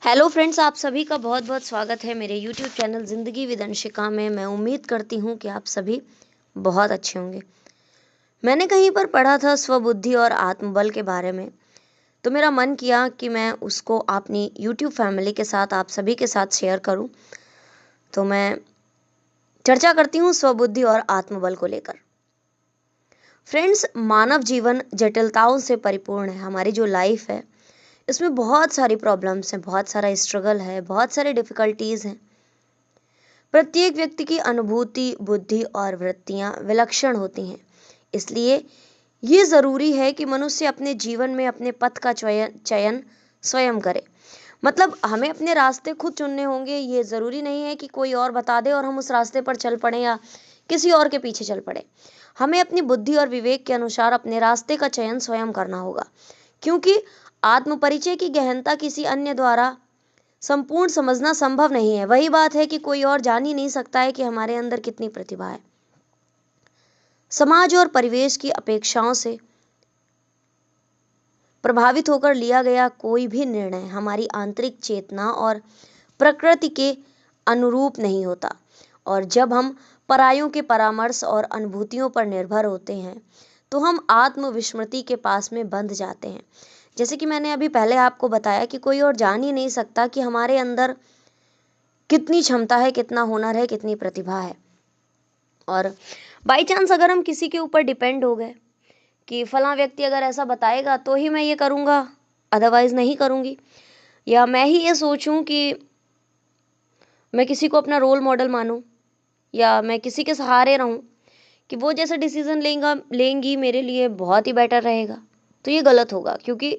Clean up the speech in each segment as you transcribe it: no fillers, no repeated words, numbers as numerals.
Hello friends, आप सभी का बहुत बहुत स्वागत है मेरे यूट्यूब चैनल ज़िंदगी विद अंशिका में। मैं उम्मीद करती हूँ कि आप सभी बहुत अच्छे होंगे। मैंने कहीं पर पढ़ा था स्वबुद्धि और आत्मबल के बारे में, तो मेरा मन किया कि मैं उसको अपनी यूट्यूब फैमिली के साथ, आप सभी के साथ शेयर करूँ। तो मैं चर्चा करती हूँ स्वबुद्धि और आत्मबल को लेकर। फ्रेंड्स, मानव जीवन जटिलताओं से परिपूर्ण है। हमारी जो लाइफ है, इसमें बहुत सारी प्रॉब्लम्स हैं, बहुत सारा स्ट्रगल है, बहुत सारी डिफ़िकल्टीज़ हैं। प्रत्येक व्यक्ति की अनुभूति, बुद्धि और वृत्तियां विलक्षण होती हैं। इसलिए ये ज़रूरी है कि मनुष्य अपने जीवन में अपने पथ का चयन स्वयं करे। मतलब हमें अपने रास्ते खुद चुनने होंगे। ये ज़रूरी नहीं है कि कोई और बता दे और हम उस रास्ते पर चल पड़े या किसी और के पीछे चल पड़े। हमें अपनी बुद्धि और विवेक के अनुसार अपने रास्ते का चयन स्वयं करना होगा, क्योंकि आत्मपरिचय की गहनता किसी अन्य द्वारा संपूर्ण समझना संभव नहीं है। वही बात है कि कोई और जान ही नहीं सकता है कि हमारे अंदर कितनी प्रतिभा है। समाज और परिवेश की अपेक्षाओं से प्रभावित होकर लिया गया कोई भी निर्णय हमारी आंतरिक चेतना और प्रकृति के अनुरूप नहीं होता। और जब हम परायों के परामर्श और अनुभूतियों पर निर्भर होते हैं, तो हम आत्मविस्मृति के पास में बंध जाते हैं। जैसे कि मैंने अभी पहले आपको बताया कि कोई और जान ही नहीं सकता कि हमारे अंदर कितनी क्षमता है, कितना हुनर है, कितनी प्रतिभा है। और बाई चांस अगर हम किसी के ऊपर डिपेंड हो गए कि फलां व्यक्ति अगर ऐसा बताएगा तो ही मैं ये करूँगा, अदरवाइज नहीं करूँगी, या मैं ही ये सोचूं कि मैं किसी को अपना रोल मॉडल मानूं, या मैं किसी के सहारे रहूं कि वो जैसा डिसीजन लेंगी मेरे लिए बहुत ही बेटर रहेगा, तो ये गलत होगा। क्योंकि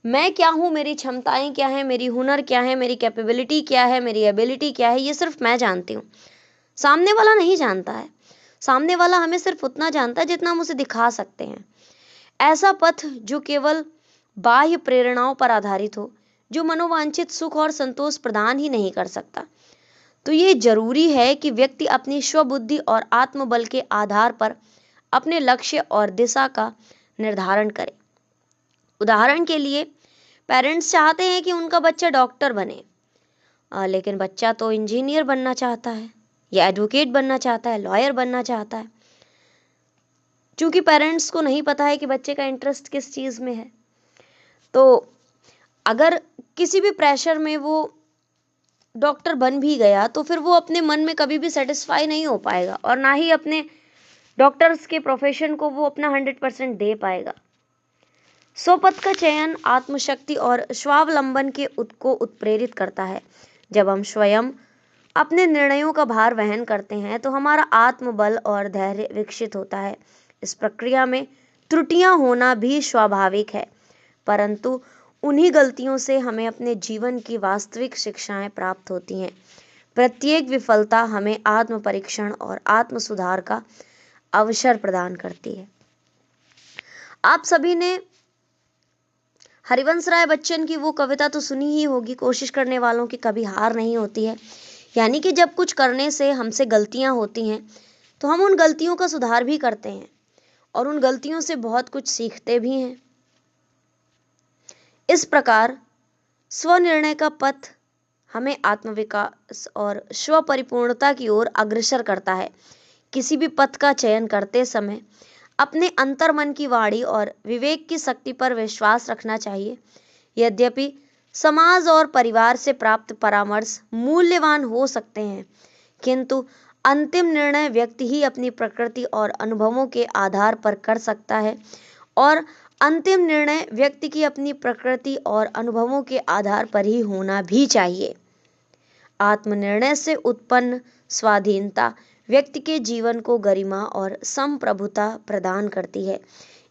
मैं क्या हूँ, मेरी क्षमताएं क्या है, मेरी हुनर क्या है, मेरी कैपेबिलिटी क्या है, मेरी एबिलिटी क्या है, ये सिर्फ मैं जानती हूँ। सामने वाला नहीं जानता है। सामने वाला हमें सिर्फ उतना जानता है जितना हम उसे दिखा सकते हैं। ऐसा पथ जो केवल बाह्य प्रेरणाओं पर आधारित हो, जो मनोवांछित सुख और संतोष प्रदान ही नहीं कर सकता। तो ये जरूरी है कि व्यक्ति अपनी स्वबुद्धि और आत्मबल के आधार पर अपने लक्ष्य और दिशा का निर्धारण करे। उदाहरण के लिए, पेरेंट्स चाहते हैं कि उनका बच्चा डॉक्टर बने, लेकिन बच्चा तो इंजीनियर बनना चाहता है, या एडवोकेट बनना चाहता है, लॉयर बनना चाहता है। क्योंकि पेरेंट्स को नहीं पता है कि बच्चे का इंटरेस्ट किस चीज़ में है। तो अगर किसी भी प्रेशर में वो डॉक्टर बन भी गया, तो फिर वो अपने मन में कभी भी सेटिस्फाई नहीं हो पाएगा, और ना ही अपने डॉक्टर्स के प्रोफेशन को वो अपना 100% दे पाएगा। स्वपथ का चयन आत्मशक्ति और स्वावलंबन को उत्प्रेरित करता है। जब हम स्वयं अपने निर्णयों का भार वहन करते हैं, तो हमारा आत्मबल और धैर्य विकसित होता है। इस प्रक्रिया में त्रुटियां होना भी स्वाभाविक है, परंतु उन्हीं गलतियों से हमें अपने जीवन की वास्तविक शिक्षाएं प्राप्त होती हैं। प्रत्येक विफलता हमें आत्म परीक्षण और आत्म सुधार का अवसर प्रदान करती है। आप सभी ने हरिवंश राय बच्चन की वो कविता तो सुनी ही होगी, कोशिश करने वालों की कभी हार नहीं होती है। यानी कि जब कुछ करने से हमसे गलतियां होती हैं, तो हम उन गलतियों का सुधार भी करते हैं और उन गलतियों से बहुत कुछ सीखते भी हैं। इस प्रकार स्वनिर्णय का पथ हमें आत्मविकास और स्व परिपूर्णता की ओर अग्रसर करता है। किसी भी पथ का चयन करते समय अपने अंतर्मन की वाणी और विवेक की शक्ति पर विश्वास रखना चाहिए। यद्यपि समाज और परिवार से प्राप्त परामर्श मूल्यवान हो सकते हैं, किंतु अंतिम निर्णय व्यक्ति ही अपनी प्रकृति और अनुभवों के आधार पर कर सकता है, और अंतिम निर्णय व्यक्ति की अपनी प्रकृति और अनुभवों के आधार पर ही होना भी चाहिए। आत्मनिर्णय से उत्पन्न स्वाधीनता व्यक्ति के जीवन को गरिमा और संप्रभुता प्रदान करती है।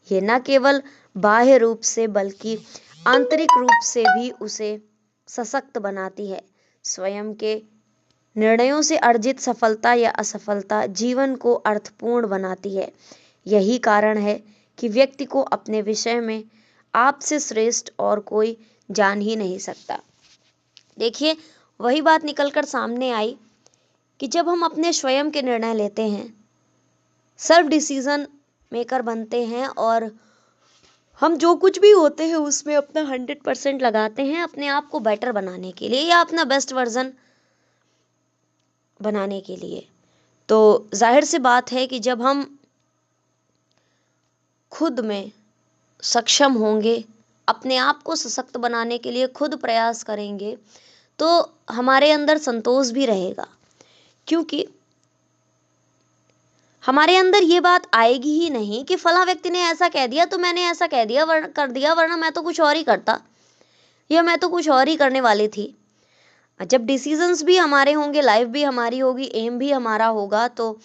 ये न केवल बाह्य रूप से बल्कि आंतरिक रूप से भी उसे सशक्त बनाती है। स्वयं के निर्णयों से अर्जित सफलता या असफलता जीवन को अर्थपूर्ण बनाती है। यही कारण है कि व्यक्ति को अपने विषय में आपसे श्रेष्ठ और कोई जान ही नहीं सकता। देखिए, वही बात निकलकर सामने आई कि जब हम अपने स्वयं के निर्णय लेते हैं, सेल्फ डिसीजन मेकर बनते हैं और हम जो कुछ भी होते हैं उसमें अपना 100% लगाते हैं अपने आप को बेटर बनाने के लिए या अपना बेस्ट वर्जन बनाने के लिए। तो जाहिर सी बात है कि जब हम खुद में सक्षम होंगे, अपने आप को सशक्त बनाने के लिए खुद प्रयास करेंगे, तो हमारे अंदर संतोष भी रहेगा। क्योंकि हमारे अंदर ये बात आएगी ही नहीं कि फला व्यक्ति ने ऐसा कह दिया तो मैंने ऐसा कह दिया कर दिया, वरना मैं तो कुछ और ही करता या मैं तो कुछ और ही करने वाली थी। जब डिसीजंस भी हमारे होंगे, लाइफ भी हमारी होगी, एम भी हमारा होगा, तो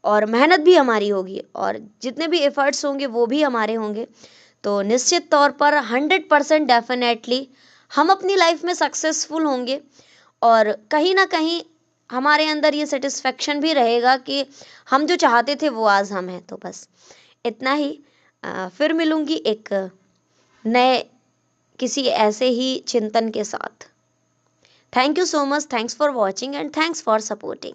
और मेहनत भी हमारी होगी और जितने भी एफर्ट्स होंगे वो भी हमारे होंगे, तो निश्चित तौर पर 100% डेफिनेटली हम अपनी लाइफ में सक्सेसफुल होंगे। और कहीं ना कहीं हमारे अंदर ये सेटिस्फेक्शन भी रहेगा कि हम जो चाहते थे वो आज हम हैं। तो बस इतना ही। फिर मिलूंगी एक नए किसी ऐसे ही चिंतन के साथ। Thank you so much, thanks for watching and thanks for supporting.